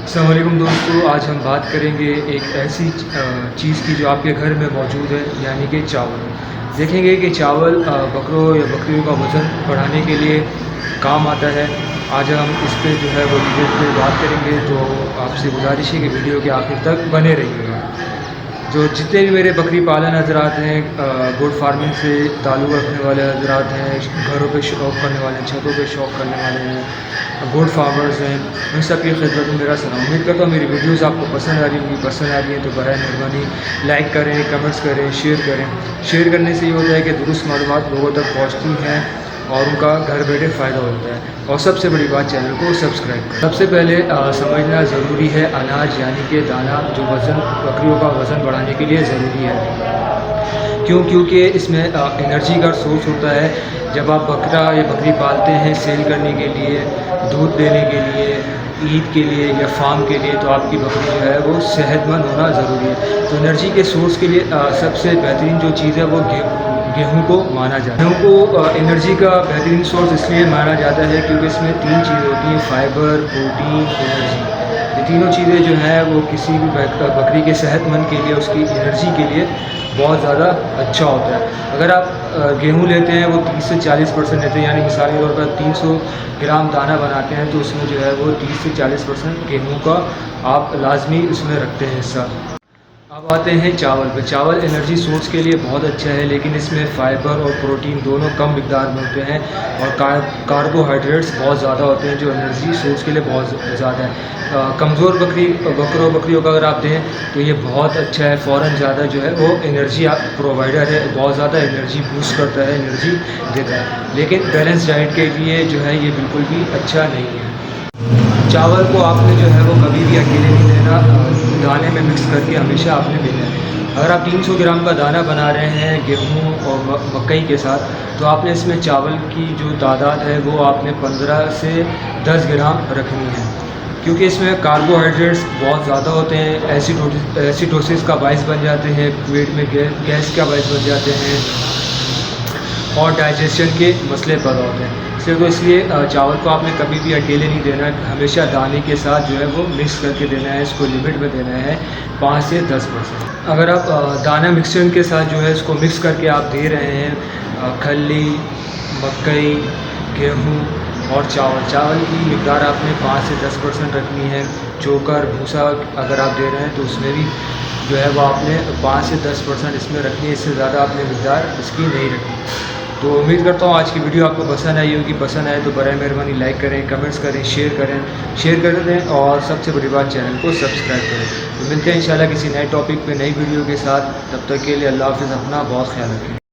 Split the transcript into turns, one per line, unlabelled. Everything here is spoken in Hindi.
अस्सलाम वालेकुम दोस्तों, आज हम बात करेंगे एक ऐसी चीज़ की जो आपके घर में मौजूद है, यानी कि चावल। देखेंगे कि चावल बकरों या बकरियों का वज़न बढ़ाने के लिए काम आता है। आज हम इस पे जो है वो डिटेल पे बात करेंगे, तो आपसे गुजारिश है कि वीडियो के आखिर तक बने रहिएगा। जो जितने भी मेरे बकरी पालन हज़रात हैं, गोट फार्मिंग से ताल्लुक़ रखने वाले हज़रात हैं, घरों पे शौक़ करने वाले हैं, छतों पे शौक़ करने वाले हैं, गोट फार्मर्स हैं, उन सब की खिदमत में मेरा सलाम। उम्मीद करता हूँ मेरी वीडियोज़ आपको पसंद आ रही होंगी। पसंद आ रही है तो बराए मेहरबानी लाइक करें, कमेंट्स करें, शेयर करें। शेयर करने से ये होता है कि दुरुस्त मालूमात लोगों तक पहुँचती हैं और उनका घर बैठे फ़ायदा होता है। और सबसे बड़ी बात, चैनल को सब्सक्राइब करें। सबसे पहले समझना ज़रूरी है, अनाज यानी कि दाना जो वज़न बकरियों का वज़न बढ़ाने के लिए ज़रूरी है। क्योंकि इसमें एनर्जी का सोर्स होता है। जब आप बकरा या बकरी पालते हैं सेल करने के लिए, दूध देने के लिए, ईद के लिए या फार्म के लिए, तो आपकी बकरी जो है वो सेहतमंद होना ज़रूरी है। तो एनर्जी के सोर्स के लिए सबसे बेहतरीन जो चीज़ है वो गेहूँ को माना जाता है। गेहूँ को एनर्जी का बेहतरीन सोर्स इसलिए माना जाता है क्योंकि इसमें 3 चीज़ें होती हैं: फाइबर, प्रोटीन, एनर्जी। ये तीनों चीज़ें जो हैं वो किसी भी बकरी के सेहतमंद के लिए, उसकी एनर्जी के लिए बहुत ज़्यादा अच्छा होता है। अगर आप गेहूँ लेते हैं वो 30 से 40% लेते हैं, यानी मिसाल के तौर पर 300 ग्राम दाना बनाते हैं तो उसमें जो है वो 30 से 40% गेहूँ का आप लाजमी उसमें रखते हैं हिस्सा। अब आते हैं चावल पे। चावल एनर्जी सोर्स के लिए बहुत अच्छा है, लेकिन इसमें फ़ाइबर और प्रोटीन दोनों कम मिकदार में होते हैं और कार्बोहाइड्रेट्स बहुत ज़्यादा होते हैं जो एनर्जी सोर्स के लिए बहुत ज़्यादा है। कमज़ोर बकरियों का अगर आप दें तो ये बहुत अच्छा है, फ़ौरन ज़्यादा जो है वो एनर्जी आप प्रोवाइडर है, बहुत ज़्यादा एनर्जी बूस्ट करता है, एनर्जी देता है। लेकिन बैलेंस डाइट के लिए जो है ये बिल्कुल भी अच्छा नहीं है। चावल को आपने जो है वो कभी भी अकेले नहीं देना, दाने में मिक्स करके हमेशा आपने देना है। अगर आप 300 ग्राम का दाना बना रहे हैं गेहूँ और मकई के साथ, तो आपने इसमें चावल की जो तादाद है वो आपने 15 से 10 ग्राम रखनी है, क्योंकि इसमें कार्बोहाइड्रेट्स बहुत ज़्यादा होते हैं। एसिडोसिस का बायस बन जाते हैं, पेट में गैस का बायस बन जाते हैं और डाइजेशन के मसले पैदा होते हैं। इसलिए चावल को आपने कभी भी अकेले नहीं देना, हमेशा दाने के साथ जो है वो मिक्स करके देना है। इसको लिमिट में देना है 5 से 10%। अगर आप दाना मिक्सचर के साथ जो है इसको मिक्स करके आप दे रहे हैं खल्ली, मकई, गेहूँ और चावल की मिकदार आपने 5 से 10% रखनी है। चोकर, भूसा अगर आप दे रहे हैं तो उसमें भी जो है वो आपने 5 से 10% इसमें रखनी है, इससे ज़्यादा आपने मिकदार इसकी नहीं रखनी। तो उम्मीद करता हूँ आज की वीडियो आपको पसंद आई होगी। पसंद आए तो बराए मेहरबानी लाइक करें, कमेंट्स करें, शेयर कर दें और सबसे बड़ी बात, चैनल को सब्सक्राइब करें। तो मिलते हैं इंशाल्लाह किसी नए टॉपिक पे, नई वीडियो के साथ। तब तक के लिए अल्लाह हाफ़िज़, अपना बहुत ख्याल रखें।